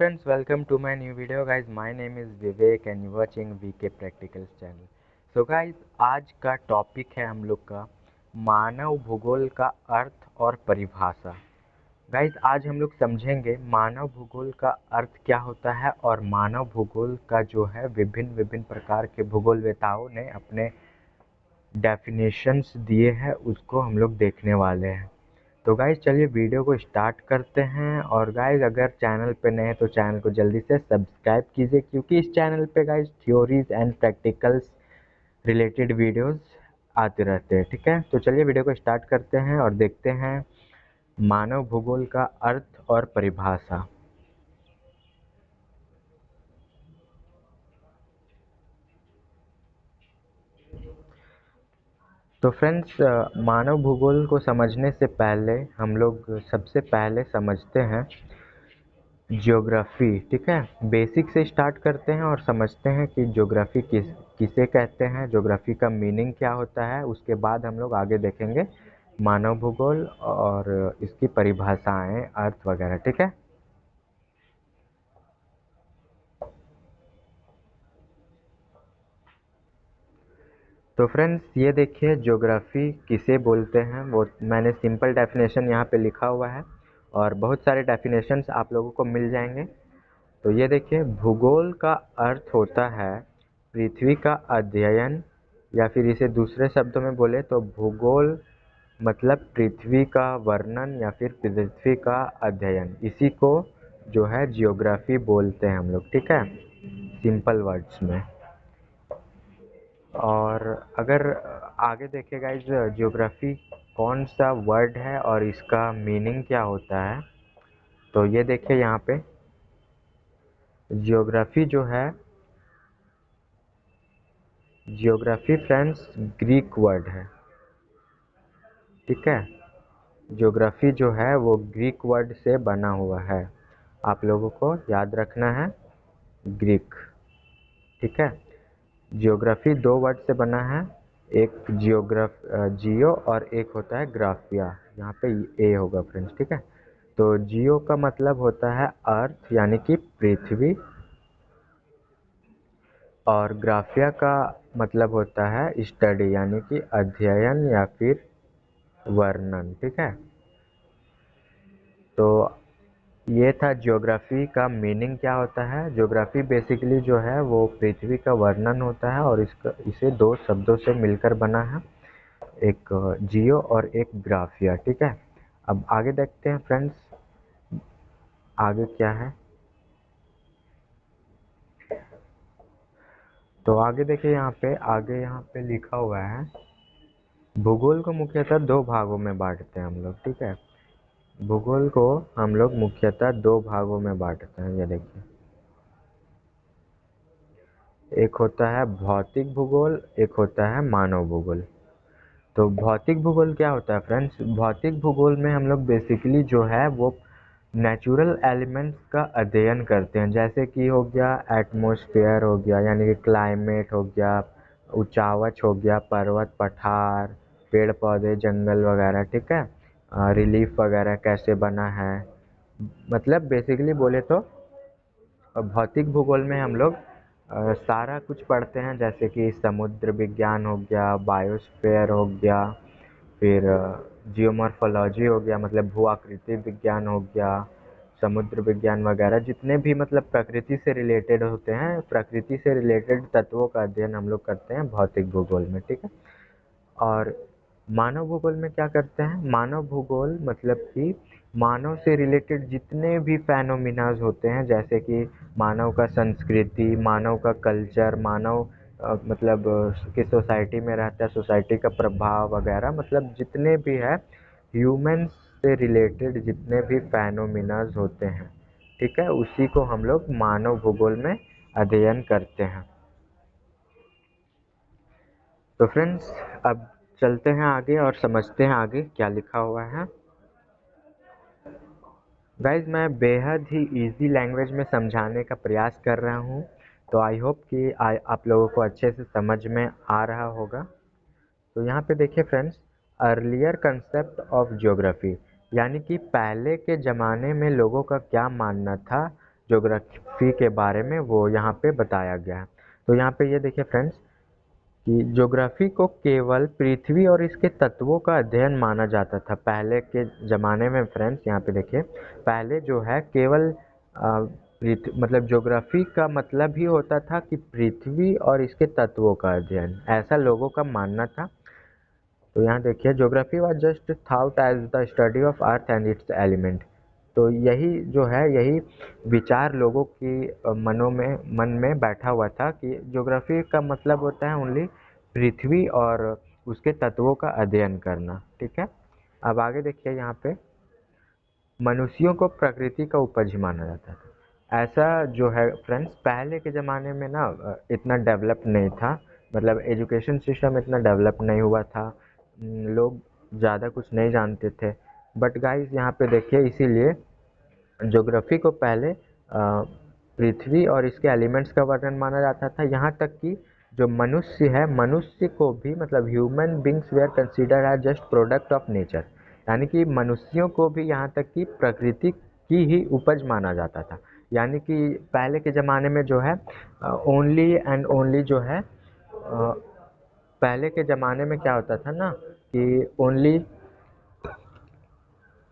friends, welcome to my new video guys. My name is Vivek and you're watching VK Practicals channel. So guys, आज का topic है हम लोग का मानव भूगोल का अर्थ और परिभाषा। गाइज आज हम लोग समझेंगे मानव भूगोल का अर्थ क्या होता है और मानव भूगोल का जो है विभिन्न विभिन्न प्रकार के भूगोलवेताओं ने अपने डेफिनेशंस दिए हैं, उसको हम लोग देखने वाले हैं। तो गाइज चलिए वीडियो को स्टार्ट करते हैं। और गाइज अगर चैनल पे नए हैं तो चैनल को जल्दी से सब्सक्राइब कीजिए, क्योंकि इस चैनल पे guys theories and practicals related videos आते रहते हैं। ठीक है, तो चलिए वीडियो को स्टार्ट करते हैं और देखते हैं मानव भूगोल का अर्थ और परिभाषा। तो फ्रेंड्स, मानव भूगोल को समझने से पहले हम लोग सबसे पहले समझते हैं ज्योग्राफी। ठीक है, बेसिक से स्टार्ट करते हैं और समझते हैं कि ज्योग्राफी किसे कहते हैं, ज्योग्राफी का मीनिंग क्या होता है। उसके बाद हम लोग आगे देखेंगे मानव भूगोल और इसकी परिभाषाएं, अर्थ वगैरह। ठीक है, तो फ्रेंड्स ये देखिए ज्योग्राफी किसे बोलते हैं, वो मैंने सिंपल डेफिनेशन यहाँ पे लिखा हुआ है और बहुत सारे डेफिनेशंस आप लोगों को मिल जाएंगे। तो ये देखिए, भूगोल का अर्थ होता है पृथ्वी का अध्ययन, या फिर इसे दूसरे शब्दों में बोले तो भूगोल मतलब पृथ्वी का वर्णन या फिर पृथ्वी का अध्ययन। इसी को जो है जियोग्राफी बोलते हैं हम लोग। ठीक है, सिंपल वर्ड्स में। और अगर आगे देखेगा इस जियोग्राफी कौन सा वर्ड है और इसका मीनिंग क्या होता है, तो ये देखिए यहाँ पे जियोग्राफी जो है, जियोग्राफी फ्रेंड्स ग्रीक वर्ड है। ठीक है, ज्योग्राफी जो है वो ग्रीक वर्ड से बना हुआ है, आप लोगों को याद रखना है, ग्रीक। ठीक है, जियोग्राफी दो वर्ड से बना है, एक जियो और एक होता है ग्राफिया। यहाँ पे ए होगा फ्रेंड्स। ठीक है, तो जियो का मतलब होता है अर्थ यानी कि पृथ्वी, और ग्राफिया का मतलब होता है स्टडी यानी कि अध्ययन या फिर वर्णन। ठीक है, तो ये था ज्योग्राफी का मीनिंग क्या होता है। ज्योग्राफी बेसिकली जो है वो पृथ्वी का वर्णन होता है और इसे दो शब्दों से मिलकर बना है, एक जियो और एक ग्राफिया। ठीक है, अब आगे देखते हैं फ्रेंड्स, आगे क्या है। तो आगे देखिए यहाँ पे लिखा हुआ है भूगोल को मुख्यतः दो भागों में बांटते हैं हम लोग। ठीक है, भूगोल को हम लोग मुख्यतः दो भागों में बांटते हैं। ये देखिए, एक होता है भौतिक भूगोल, एक होता है मानव भूगोल। तो भौतिक भूगोल क्या होता है फ्रेंड्स, भौतिक भूगोल में हम लोग बेसिकली जो है वो नेचुरल एलिमेंट्स का अध्ययन करते हैं, जैसे कि हो गया एटमॉस्फेयर हो गया यानी कि क्लाइमेट हो गया, ऊंचावच हो गया, पर्वत पठार, पेड़ पौधे, जंगल वगैरह। ठीक है, रिलीफ वगैरह कैसे बना है, मतलब बेसिकली बोले तो भौतिक भूगोल में हम लोग सारा कुछ पढ़ते हैं, जैसे कि समुद्र विज्ञान हो गया, बायोस्फीयर हो गया, फिर जियोमॉर्फोलॉजी हो गया मतलब भू आकृति विज्ञान हो गया, समुद्र विज्ञान वगैरह, जितने भी मतलब प्रकृति से रिलेटेड होते हैं, प्रकृति से रिलेटेड तत्वों का अध्ययन हम लोग करते हैं भौतिक भूगोल में। ठीक है, और मानव भूगोल में क्या करते हैं, मानव भूगोल मतलब कि मानव से रिलेटेड जितने भी फेनोमिनाज होते हैं, जैसे कि मानव का संस्कृति, मानव का कल्चर, मानव मतलब किस सोसाइटी में रहता है, सोसाइटी का प्रभाव वगैरह, मतलब जितने भी है ह्यूमन से रिलेटेड जितने भी फेनोमिनाज होते हैं। ठीक है, उसी को हम लोग मानव भूगोल में अध्ययन करते हैं। तो फ्रेंड्स, अब चलते हैं आगे और समझते हैं आगे क्या लिखा हुआ है। गाइज मैं बेहद ही इजी लैंग्वेज में समझाने का प्रयास कर रहा हूँ, तो आई होप कि आप लोगों को अच्छे से समझ में आ रहा होगा। तो यहाँ पे देखिए friends, earlier concept of geography, यानी कि पहले के ज़माने में लोगों का क्या मानना था ज्योग्राफी के बारे में वो यहाँ पे बताया गया है। तो यहाँ पे ये देखिए फ्रेंड्स कि ज्योग्राफी को केवल पृथ्वी और इसके तत्वों का अध्ययन माना जाता था पहले के ज़माने में। फ्रेंड्स यहाँ पे देखिए, पहले जो है केवल मतलब ज्योग्राफी का मतलब ही होता था कि पृथ्वी और इसके तत्वों का अध्ययन, ऐसा लोगों का मानना था। तो यहाँ देखिए, geography was just thought as the study of earth and its element. तो यही जो है, यही विचार लोगों की मन में बैठा हुआ था कि ज्योग्राफी का मतलब होता है ओनली पृथ्वी और उसके तत्वों का अध्ययन करना। ठीक है, अब आगे देखिए, यहाँ पे मनुष्यों को प्रकृति का उपज ही माना जाता था। ऐसा जो है फ्रेंड्स, पहले के ज़माने में ना इतना डेवलप नहीं था, मतलब एजुकेशन सिस्टम इतना डेवलप नहीं हुआ था, लोग ज़्यादा कुछ नहीं जानते थे। बट गाइस यहाँ पे देखिए, इसीलिए ज्योग्राफी को पहले पृथ्वी और इसके एलिमेंट्स का वर्णन माना जाता था। यहाँ तक कि जो मनुष्य है, मनुष्य को भी, मतलब human beings were considered as just product of nature, यानी कि मनुष्यों को भी यहाँ तक कि प्रकृति की ही उपज माना जाता था। यानी कि पहले के ज़माने में जो है ओनली एंड ओनली जो है पहले के ज़माने में क्या होता था ना कि ओनली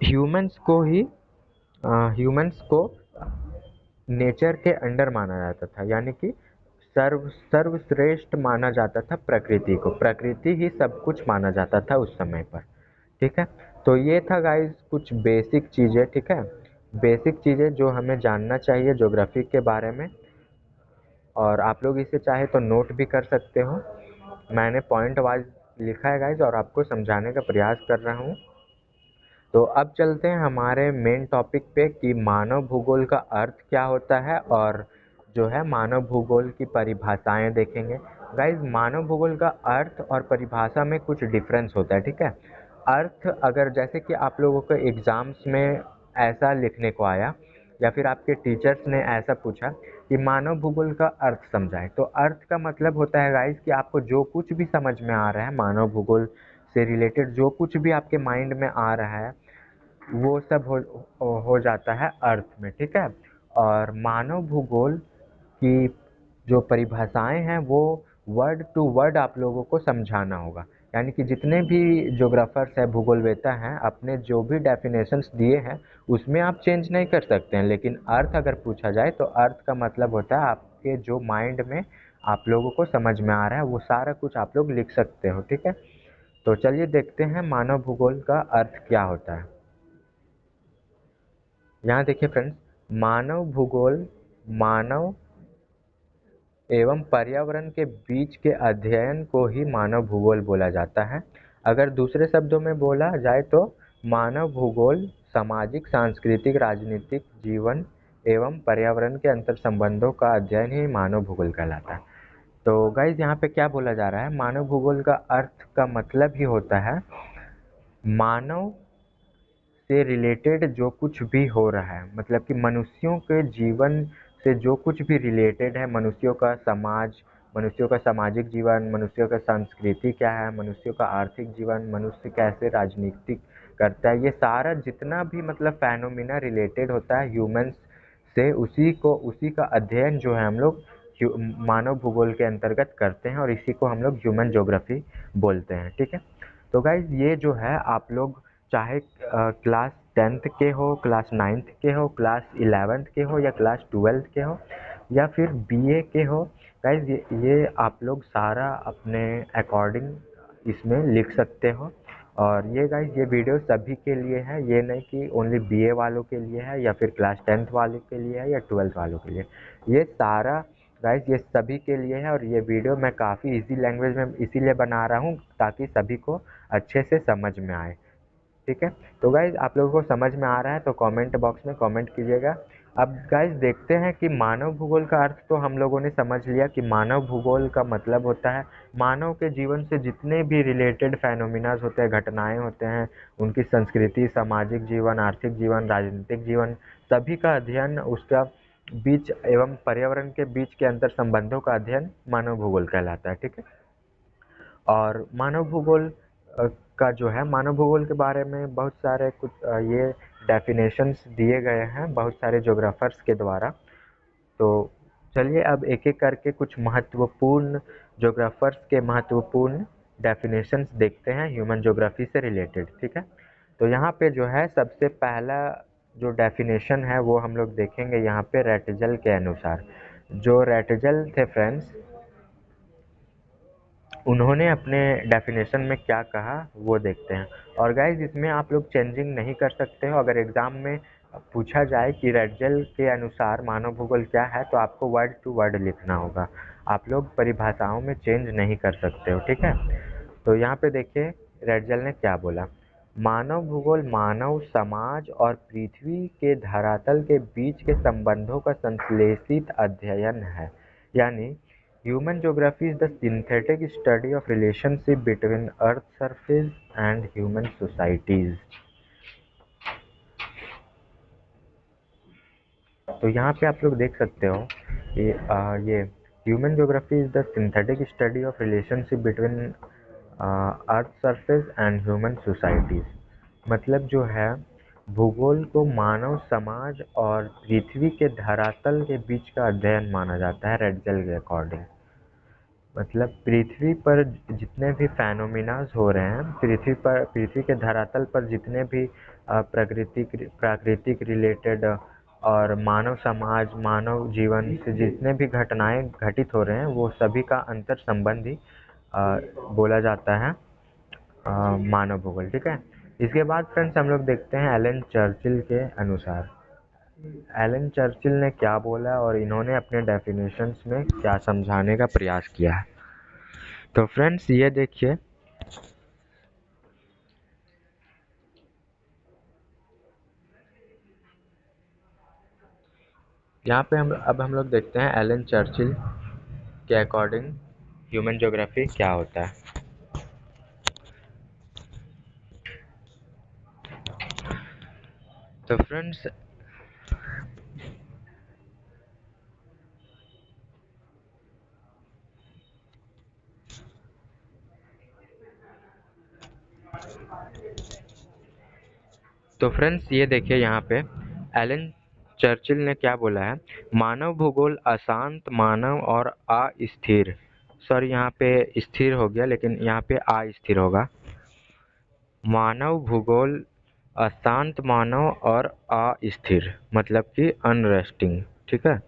ह्यूमंस को ही ह्यूमंस को नेचर के अंडर माना जाता था, यानी कि सर्वश्रेष्ठ माना जाता था प्रकृति को, प्रकृति ही सब कुछ माना जाता था उस समय पर। ठीक है, तो ये था गाइस कुछ बेसिक चीज़ें। ठीक है, बेसिक चीज़ें जो हमें जानना चाहिए ज्योग्राफी के बारे में, और आप लोग इसे चाहे तो नोट भी कर सकते हो। मैंने पॉइंट वाइज लिखा है गाइस और आपको समझाने का प्रयास कर रहा हूँ। तो अब चलते हैं हमारे मेन टॉपिक पे कि मानव भूगोल का अर्थ क्या होता है, और जो है मानव भूगोल की परिभाषाएं देखेंगे। गाइस, मानव भूगोल का अर्थ और परिभाषा में कुछ डिफरेंस होता है। ठीक है, अर्थ अगर जैसे कि आप लोगों को एग्ज़ाम्स में ऐसा लिखने को आया, या फिर आपके टीचर्स ने ऐसा पूछा कि मानव भूगोल का अर्थ समझाएं, तो अर्थ का मतलब होता है गाइस कि आपको जो कुछ भी समझ में आ रहा है मानव भूगोल से रिलेटेड, जो कुछ भी आपके माइंड में आ रहा है, वो सब हो जाता है अर्थ में। ठीक है, और मानव भूगोल की जो परिभाषाएं हैं वो वर्ड टू वर्ड आप लोगों को समझाना होगा। यानी कि जितने भी ज्योग्राफर्स हैं, भूगोलवेता हैं, अपने जो भी डेफिनेशंस दिए हैं उसमें आप चेंज नहीं कर सकते हैं, लेकिन अर्थ अगर पूछा जाए तो अर्थ का मतलब होता है आपके जो माइंड में आप लोगों को समझ में आ रहा है वो सारा कुछ आप लोग लिख सकते हो। ठीक है, तो चलिए देखते हैं मानव भूगोल का अर्थ क्या होता है। यहाँ देखिए फ्रेंड्स, मानव भूगोल मानव एवं पर्यावरण के बीच के अध्ययन को ही मानव भूगोल बोला जाता है। अगर दूसरे शब्दों में बोला जाए तो मानव भूगोल सामाजिक, सांस्कृतिक, राजनीतिक जीवन एवं पर्यावरण के अंतर संबंधों का अध्ययन ही मानव भूगोल कहलाता है। तो गाइज, यहाँ पे क्या बोला जा रहा है, मानव भूगोल का अर्थ का मतलब ही होता है मानव से रिलेटेड जो कुछ भी हो रहा है, मतलब कि मनुष्यों के जीवन से जो कुछ भी रिलेटेड है, मनुष्यों का समाज, मनुष्यों का सामाजिक जीवन, मनुष्यों का संस्कृति क्या है, मनुष्यों का आर्थिक जीवन, मनुष्य कैसे राजनीतिक करता है, ये सारा जितना भी मतलब फेनोमिना रिलेटेड होता है ह्यूमंस से, उसी का अध्ययन जो है हम लोग मानव भूगोल के अंतर्गत करते हैं, और इसी को हम लोग ह्यूमन ज्योग्राफी बोलते हैं। ठीक है, तो गाइज ये जो है आप लोग चाहे क्लास 10th के हो, क्लास 9th के हो, क्लास 11th के हो, या क्लास 12th के हो, या फिर बीए के हो, गाइज ये आप लोग सारा अपने अकॉर्डिंग इसमें लिख सकते हो। और ये गाइज, ये वीडियो सभी के लिए है, ये नहीं कि ओनली बीए वालों के लिए है या फिर क्लास 10th वालों के लिए है या 12th वालों के लिए। ये सारा गाइज ये सभी के लिए है, और ये वीडियो मैं काफ़ी इजी लैंग्वेज में इसीलिए बना रहा हूँ ताकि सभी को अच्छे से समझ में आए। ठीक है, तो गाइज आप लोगों को समझ में आ रहा है तो कमेंट बॉक्स में कमेंट कीजिएगा। अब गाइज देखते हैं कि मानव भूगोल का अर्थ तो हम लोगों ने समझ लिया कि मानव भूगोल का मतलब होता है मानव के जीवन से जितने भी रिलेटेड फेनोमिनाज होते हैं, घटनाएं होते हैं, उनकी संस्कृति, सामाजिक जीवन, आर्थिक जीवन, राजनीतिक जीवन, सभी का अध्ययन, उसका बीच एवं पर्यावरण के बीच के अंतर संबंधों का अध्ययन मानव भूगोल कहलाता है। ठीक है, और मानव भूगोल का जो है, मानव भूगोल के बारे में बहुत सारे कुछ ये डेफिनेशंस दिए गए हैं बहुत सारे ज्योग्राफर्स के द्वारा। तो चलिए अब एक एक करके कुछ महत्वपूर्ण ज्योग्राफर्स के महत्वपूर्ण डेफिनेशंस देखते हैं ह्यूमन ज्योग्राफी से रिलेटेड, ठीक है। तो यहाँ पे जो है सबसे पहला जो डेफिनेशन है वो हम लोग देखेंगे यहाँ पे रेटजल के अनुसार। जो रेटजल थे फ्रेंड्स, उन्होंने अपने डेफिनेशन में क्या कहा वो देखते हैं। और गाइज इसमें आप लोग चेंजिंग नहीं कर सकते हो। अगर एग्जाम में पूछा जाए कि रेटजल के अनुसार मानव भूगोल क्या है तो आपको वर्ड टू वर्ड लिखना होगा। आप लोग परिभाषाओं में चेंज नहीं कर सकते हो, ठीक है। तो यहाँ पे देखिए रेटजल ने क्या बोला। मानव भूगोल मानव समाज और पृथ्वी के धरातल के बीच के संबंधों का संश्लेषित अध्ययन है। यानी human geography is the synthetic study of relationship between earth surface and human societies. तो यहाँ पे आप लोग देख सकते हो कि ये human geography is the synthetic study of relationship between earth surface and human societies. मतलब जो है भूगोल को मानव समाज और पृथ्वी के धरातल के बीच का अध्ययन माना जाता है रेटजल के अकॉर्डिंग। मतलब पृथ्वी पर जितने भी फेनोमिनाज हो रहे हैं, पृथ्वी के धरातल पर जितने भी प्राकृतिक रिलेटेड और मानव समाज मानव जीवन से जितने भी घटनाएं घटित हो रहे हैं वो सभी का अंतर संबंध ही बोला जाता है मानव भूगोल, ठीक है। इसके बाद फ्रेंड्स हम लोग देखते हैं एलन चर्चिल के अनुसार। एलन चर्चिल ने क्या बोला और इन्होंने अपने डेफिनेशंस में क्या समझाने का प्रयास किया है। तो फ्रेंड्स ये देखिए, यहाँ पे हम लोग देखते हैं एलन चर्चिल के अकॉर्डिंग ह्यूमन ज्योग्राफी क्या होता है। तो फ्रेंड्स ये देखिए यहाँ पे एलन चर्चिल ने क्या बोला है। मानव भूगोल अशांत मानव और अस्थिर, सॉरी यहाँ पे स्थिर हो गया लेकिन यहाँ पे अस्थिर होगा। मानव भूगोल अशांत मानव और अस्थिर मतलब कि अनरेस्टिंग, ठीक है,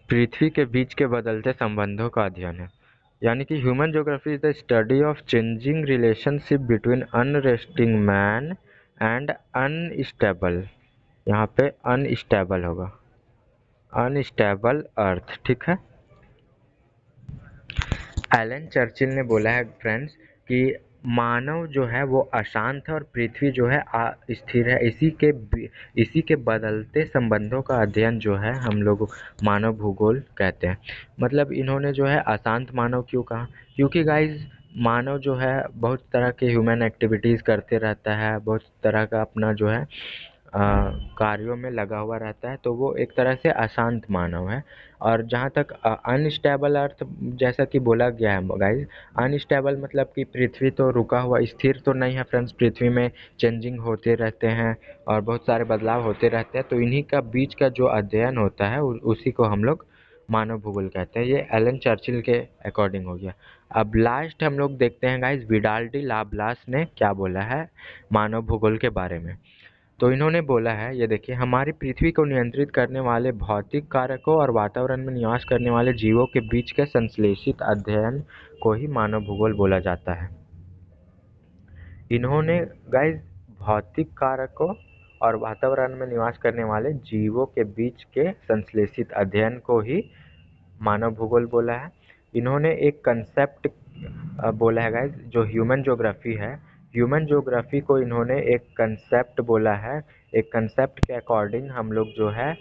पृथ्वी के बीच के बदलते संबंधों का अध्ययन है। यानी कि human geography is the study of changing relationship between unresting man and unstable, यहाँ पे अनस्टेबल होगा, अनस्टेबल अर्थ, ठीक है। एलन चर्चिल ने बोला है फ्रेंड्स कि मानव जो है वो अशांत है और पृथ्वी जो है स्थिर है। इसी के बदलते संबंधों का अध्ययन जो है हम लोग मानव भूगोल कहते हैं। मतलब इन्होंने जो है अशांत मानव क्यों कहा, क्योंकि गाइज मानव जो है बहुत तरह के ह्यूमन एक्टिविटीज़ करते रहता है, बहुत तरह का अपना जो है कार्यों में लगा हुआ रहता है, तो वो एक तरह से अशांत मानव है। और जहाँ तक अनस्टेबल अर्थ जैसा कि बोला गया है गाइज, अनस्टेबल मतलब कि पृथ्वी तो रुका हुआ स्थिर तो नहीं है फ्रेंड्स, पृथ्वी में चेंजिंग होते रहते हैं और बहुत सारे बदलाव होते रहते हैं। तो इन्हीं का बीच का जो अध्ययन होता है उसी को हम लोग मानव भूगोल कहते हैं। ये एलन चर्चिल के अकॉर्डिंग हो गया। अब लास्ट हम लोग देखते हैं गाइज विडाल्डी लाप्लास ने क्या बोला है मानव भूगोल के बारे में। तो इन्होंने बोला है, ये देखिए, हमारी पृथ्वी को नियंत्रित करने वाले भौतिक कारकों और वातावरण में निवास करने वाले जीवों के बीच के संश्लेषित अध्ययन को ही मानव भूगोल बोला जाता है। इन्होंने गाइस भौतिक कारकों और वातावरण में निवास करने वाले जीवों के बीच के संश्लेषित अध्ययन को ही मानव भूगोल बोला है। इन्होंने एक कंसेप्ट बोला है गाइस, जो ह्यूमन ज्योग्राफी है, ह्यूमन ज्योग्राफी को इन्होंने एक कंसेप्ट बोला है। एक कंसेप्ट के अकॉर्डिंग हम लोग जो है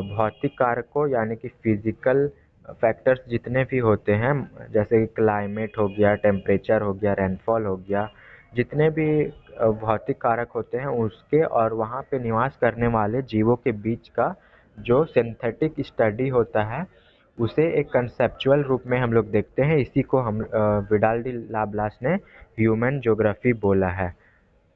भौतिक कारकों यानी कि फिजिकल फैक्टर्स जितने भी होते हैं, जैसे कि क्लाइमेट हो गया, टेम्परेचर हो गया, रेनफॉल हो गया, जितने भी भौतिक कारक होते हैं उसके और वहाँ पे निवास करने वाले जीवों के बीच का जो सिंथेटिक स्टडी होता है उसे एक कंसेप्चुअल रूप में हम लोग देखते हैं। इसी को हम विडाल डी लाप्लास ने ह्यूमन ज्योग्राफी बोला है।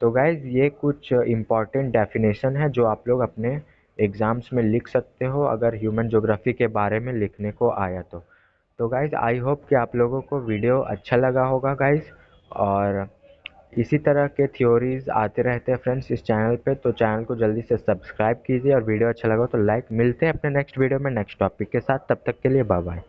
तो गाइज़ ये कुछ इम्पॉर्टेंट डेफिनेशन है जो आप लोग अपने एग्ज़ाम्स में लिख सकते हो अगर ह्यूमन ज्योग्राफी के बारे में लिखने को आया तो गाइज़ आई होप कि आप लोगों को वीडियो अच्छा लगा होगा गाइज़। और इसी तरह के थ्योरीज आते रहते हैं फ्रेंड्स इस चैनल पे, तो चैनल को जल्दी से सब्सक्राइब कीजिए और वीडियो अच्छा लगा तो लाइक। मिलते हैं अपने नेक्स्ट वीडियो में नेक्स्ट टॉपिक के साथ, तब तक के लिए बाय बाय।